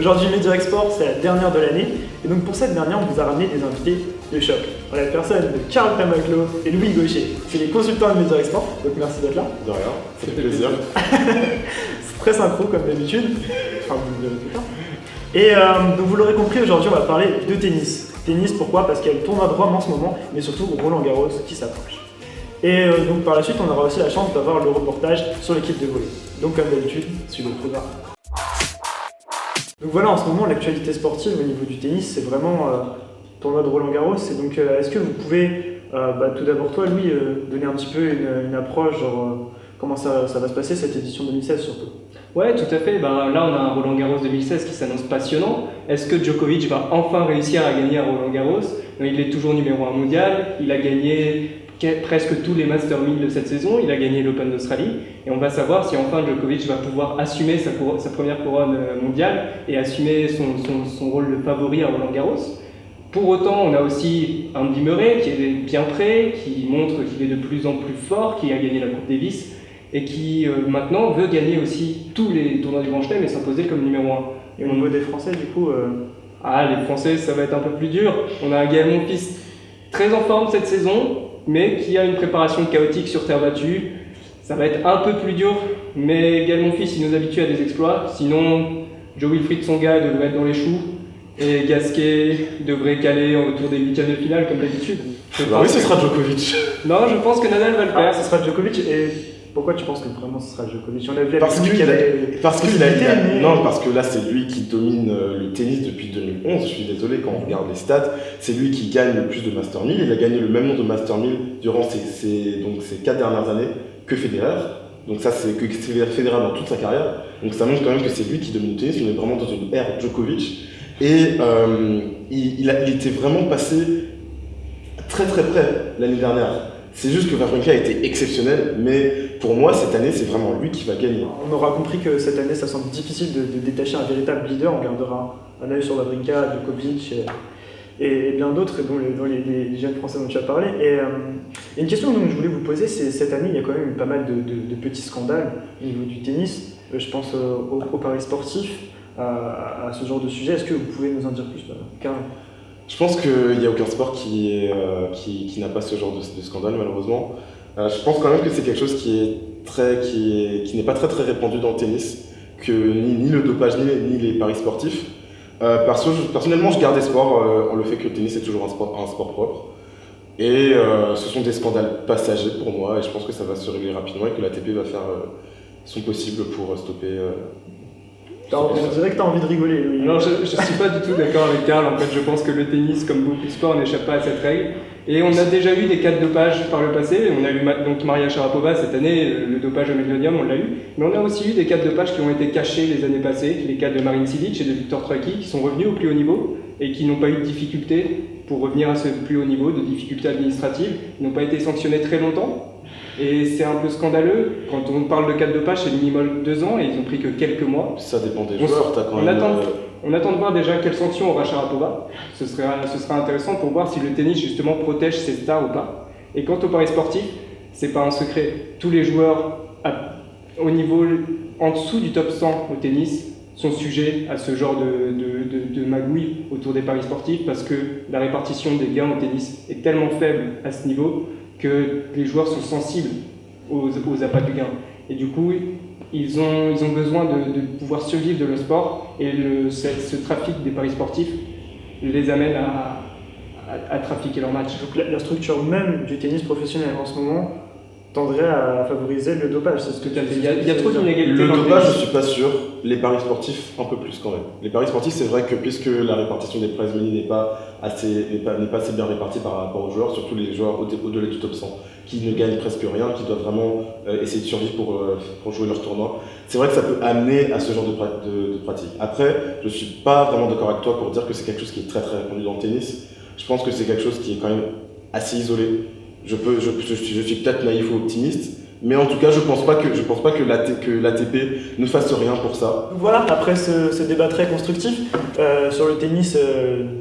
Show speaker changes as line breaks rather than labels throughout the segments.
Aujourd'hui, Mehdirect Sport, c'est la dernière de l'année. Et donc pour cette dernière, on vous a ramené des invités de choc. On a la personne de Karl Tamaclo et Louis Gaucher. C'est les consultants de Mehdirect Sport, donc merci d'être là.
De rien, ça fait plaisir.
C'est très synchro comme d'habitude. Enfin, vous le verrez plus tard. Et donc vous l'aurez compris, aujourd'hui on va parler de tennis. Tennis, pourquoi? Parce qu'il y a le tournoi de Rome en ce moment, mais surtout Roland-Garros qui s'approche. Et donc par la suite, on aura aussi la chance d'avoir le reportage sur l'équipe de volley. Donc comme d'habitude, suivez le programme. Donc voilà, en ce moment, l'actualité sportive au niveau du tennis, c'est vraiment tournoi de Roland-Garros. Et donc, est-ce que vous pouvez, tout d'abord toi, Louis, donner un petit peu une approche, genre comment ça va se passer cette édition 2016 surtout?
Ouais, tout à fait. Là, on a un Roland-Garros 2016 qui s'annonce passionnant. Est-ce que Djokovic va enfin réussir à gagner à Roland-Garros? Il est toujours numéro 1 mondial. Il a gagné presque tous les Masters 1000 de cette saison. Il a gagné l'Open d'Australie. Et on va savoir si enfin Djokovic va pouvoir assumer sa première couronne mondiale et assumer son rôle de favori à Roland-Garros. Pour autant, on a aussi Andy Murray qui est bien prêt, qui montre qu'il est de plus en plus fort, qui a gagné la Coupe Davis et qui maintenant veut gagner aussi tous les tournois du Grand Chelem et s'imposer comme numéro 1.
Et au niveau des Français, du coup
les Français, ça va être un peu plus dur. On a un Gaël Fils très en forme cette saison, mais qui a une préparation chaotique sur terre battue. Ça va être un peu plus dur, mais Gaël Fils, il nous habitue à des exploits. Sinon, Joe-Wilfried Tsonga devrait être dans les choux. Et Gasquet devrait caler autour des huitièmes de finale comme d'habitude.
Oui, ce sera Djokovic.
Non, je pense que Nadal va le faire.
Ce sera Djokovic. Et pourquoi tu penses que vraiment ce sera Djokovic? On a vu
parce que là c'est lui qui domine le tennis depuis 2011. Je suis désolé, quand on regarde les stats, c'est lui qui gagne le plus de Master 1000. Il a gagné le même nombre de Master 1000 durant ces 4 dernières années que Federer. Donc ça, c'est que Federer dans toute sa carrière. Donc ça montre quand même que c'est lui qui domine le tennis. On est vraiment dans une ère Djokovic. Et il était vraiment passé très très près l'année dernière. C'est juste que Wawrinka a été exceptionnel, mais pour moi cette année c'est vraiment lui qui va gagner.
On aura compris que cette année ça semble difficile de détacher un véritable leader. On gardera un œil sur Wawrinka, Djokovic et bien d'autres, dont les jeunes français dont tu as parlé. Et une question que je voulais vous poser, c'est cette année il y a quand même eu pas mal de petits scandales au niveau du tennis. Je pense au paris sportif, à ce genre de sujet. Est-ce que vous pouvez nous en dire plus, Karl?
Je pense qu'il n'y a aucun sport qui n'a pas ce genre de scandale, malheureusement. Je pense quand même que c'est quelque chose qui n'est pas très très répandu dans le tennis, que ni le dopage ni les paris sportifs. Personnellement, je garde espoir en le fait que le tennis est toujours un sport propre. Et ce sont des scandales passagers pour moi, et je pense que ça va se régler rapidement et que l'ATP va faire son possible pour stopper.
On dirait que tu as envie de rigoler, Louis.
Alors, je ne suis pas du tout d'accord avec Karl. En fait, je pense que le tennis, comme beaucoup de sports, n'échappe pas à cette règle. Et on a déjà eu des cas de dopage par le passé. On a eu donc Maria Sharapova cette année, le dopage au Millennium, on l'a eu. Mais on a aussi eu des cas de dopage qui ont été cachés les années passées. Les cas de Marin Cilic et de Viktor Troicki qui sont revenus au plus haut niveau et qui n'ont pas eu de difficultés pour revenir à ce plus haut niveau, de difficultés administratives. Ils n'ont pas été sanctionnés très longtemps. Et c'est un peu scandaleux, quand on parle de cas de dopage, c'est minimum 2 ans et ils ont pris que quelques mois.
Ça dépend des joueurs,
on attend de voir déjà quelle sanction aura Sharapova. Ce sera intéressant pour voir si le tennis justement protège ses stars ou pas. Et quant au paris sportif, c'est pas un secret. Tous les joueurs au niveau en dessous du top 100 au tennis sont sujets à ce genre de magouille autour des paris sportifs parce que la répartition des gains au tennis est tellement faible à ce niveau que les joueurs sont sensibles aux appâts du gain. Et du coup, ils ont besoin de pouvoir survivre de le sport et ce trafic des paris sportifs les amène à trafiquer leur match.
Donc la structure même du tennis professionnel en ce moment tendrait à favoriser le dopage, c'est ce que tu as dit.
Il y a trop d'inégalités.
Le dopage, je suis pas sûr. Les paris sportifs, un peu plus quand même. Les paris sportifs, c'est vrai que puisque la répartition des prize money n'est pas assez bien répartie par rapport aux joueurs, surtout les joueurs au-delà du top 100, qui ne gagnent presque rien, qui doivent vraiment essayer de survivre pour jouer leur tournoi. C'est vrai que ça peut amener à ce genre de pratique. Après, je suis pas vraiment d'accord avec toi pour dire que c'est quelque chose qui est très très répandu dans le tennis. Je pense que c'est quelque chose qui est quand même assez isolé. Je suis peut-être naïf ou optimiste, mais en tout cas, je pense pas que l'ATP ne fasse rien pour ça.
Voilà, après ce débat très constructif sur le tennis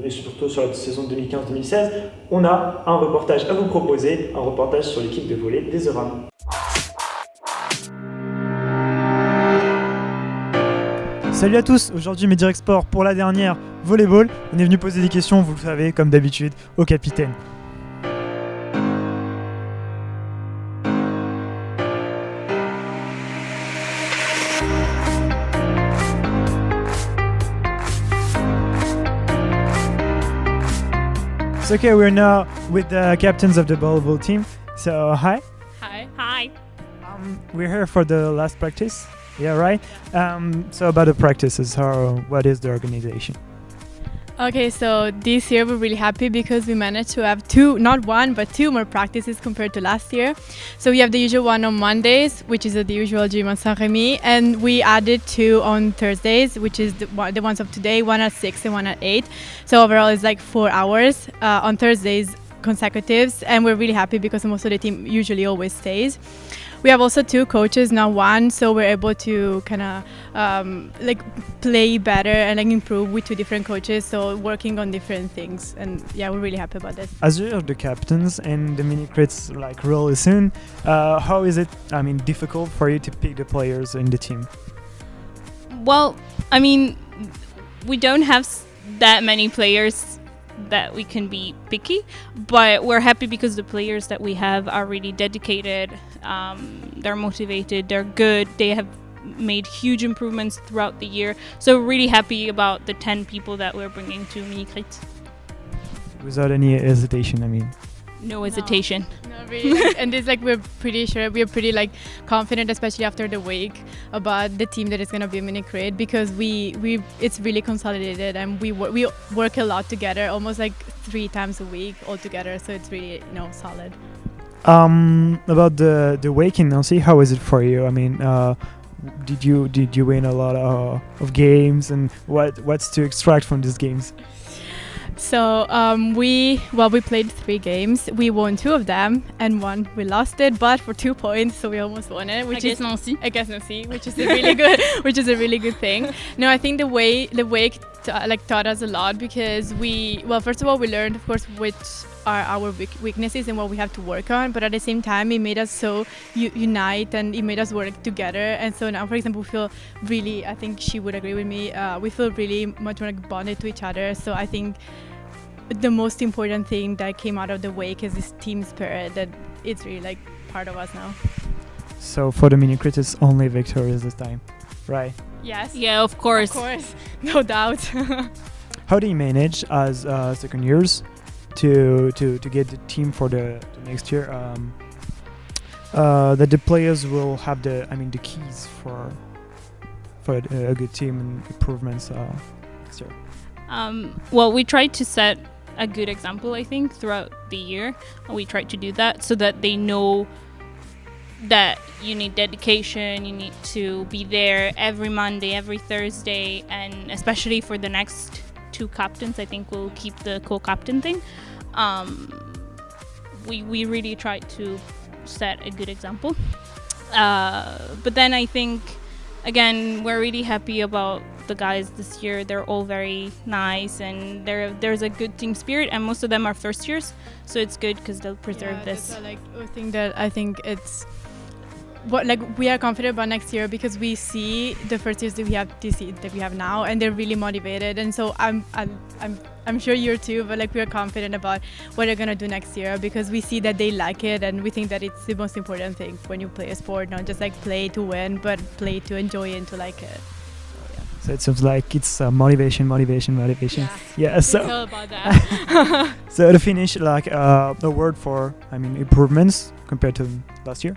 et surtout sur la saison 2015-2016, on a un reportage à vous proposer, un reportage sur l'équipe de volley des Eurams. Salut à tous, aujourd'hui Mehdirect Sport pour la dernière Volleyball. On est venu poser des questions, vous le savez, comme d'habitude, au capitaine. So okay, we're now with the captains of the volleyball team. So hi.
Hi. Hi.
We're here for the last practice. Yeah, right. So about the practices, what is the organization?
Okay, so this year we're really happy because we managed to have not one, but two more practices compared to last year. So we have the usual one on Mondays, which is at the usual gym on Saint-Rémy, and we added two on Thursdays, which is the ones of today, one at 6 and one at 8. So overall it's like 4 hours on Thursdays consecutives, and we're really happy because most of the team usually always stays. We have also two coaches, not one, so we're able to kind of play better and improve with two different coaches, so working on different things, and yeah, we're really happy about this.
As you're the captains and the Minicrits really soon, how is it, difficult for you to pick the players in the team?
Well, we don't have that many players that we can be picky, but we're happy because the players that we have are really dedicated, they're motivated, they're good, they have made huge improvements throughout the year, so we're really happy about the 10 people that we're bringing to Minicrit.
Without any hesitation,
No hesitation.
Not really. And it's we're pretty sure, we're pretty confident, especially after the week, about the team that is going to be Minicrit, because it's really consolidated, and we work a lot together, almost 3 times a week all together, so it's really solid.
About the week in Nancy, how is it for you? Did you win a lot of games, and what's to extract from these games?
So we played 3 games. We won 2 of them, and one we lost it, but for 2 points, so we almost won it.
Against Nancy,
which is a really good, thing. No, I think the week taught us a lot, because first of all, we learned, of course, which are our weaknesses and what we have to work on, but at the same time, it made us so unite, and it made us work together. And so now, for example, we feel really, I think she would agree with me, we feel really much more bonded to each other. So I think the most important thing that came out of the wake is this team spirit, that it's really part of us now.
So for the Minicrit, it's only victories this time, right?
Yes.
Yeah, of course.
Of course, no doubt.
How do you manage as second years to get the team for the next year? That the players will have the keys for a good team and improvements next year.
We tried to set a good example, I think, throughout the year. We tried to do that so that they know that you need dedication, you need to be there every Monday, every Thursday, and especially for the next 2 captains, I think we'll keep the co-captain thing. We really tried to set a good example. But then I think, again, we're really happy about the guys this year. They're all very nice, and there's a good team spirit, and most of them are first years, so it's good because they'll preserve this.
That's a thing that I think it's what we are confident about next year, because we see the first years that we have now, and they're really motivated, and so I'm sure you're too, but we are confident about what they're gonna do next year, because we see that they like it, and we think that it's the most important thing when you play a sport, not just play to win, but play to enjoy and to like it.
So it seems like it's motivation. Yeah. So
it's all about that.
So to finish, a word for improvements compared to last year.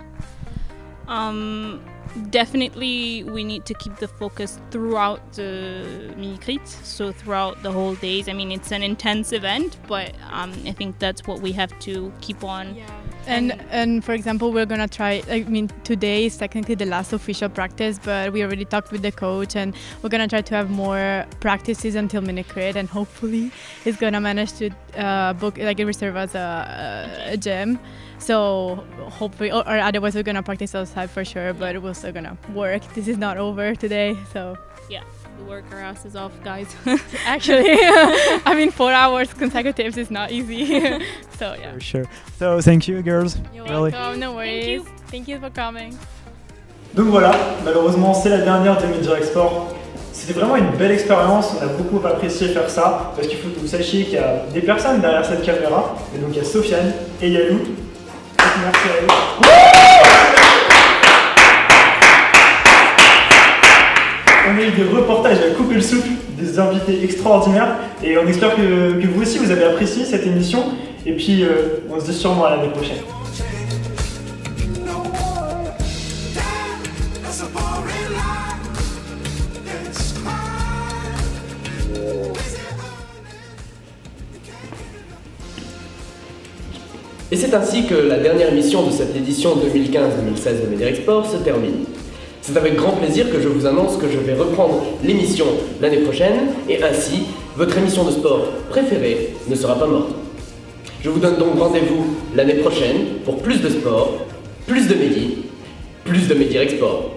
Definitely we need to keep the focus throughout the Minicrit, so throughout the whole days. It's an intense event, but I think that's what we have to keep on.
Yeah. And for example, we're gonna try, today is technically the last official practice, but we already talked with the coach, and we're gonna try to have more practices until Minicrit, and hopefully he's gonna manage to reserve us a gym. So hopefully, or otherwise we're gonna practice outside for sure, but we're still gonna work. This is not over today, so
yeah, we work our asses off, guys.
Actually, 4 hours consecutives is not easy. So yeah.
For sure. So thank you, girls.
You're
Really.
welcome. No worries. Thank you for coming.
Donc voilà, malheureusement c'est la dernière de Mehdirect Sport. C'était vraiment une belle expérience, on a beaucoup apprécié faire ça, parce qu'il faut que vous sachiez qu'il y a des personnes derrière cette caméra, et donc il y a Sofiane et Yalou. Merci à eux. On a eu des reportages à couper le souffle, des invités extraordinaires, et on espère que vous aussi vous avez apprécié cette émission, et puis on se dit sûrement à l'année prochaine.
Et c'est ainsi que la dernière émission de cette édition 2015-2016 de Mehdirect Sport se termine. C'est avec grand plaisir que je vous annonce que je vais reprendre l'émission l'année prochaine, et ainsi, votre émission de sport préférée ne sera pas morte. Je vous donne donc rendez-vous l'année prochaine pour plus de sport, plus de Mehdi, plus de Mehdirect Sport.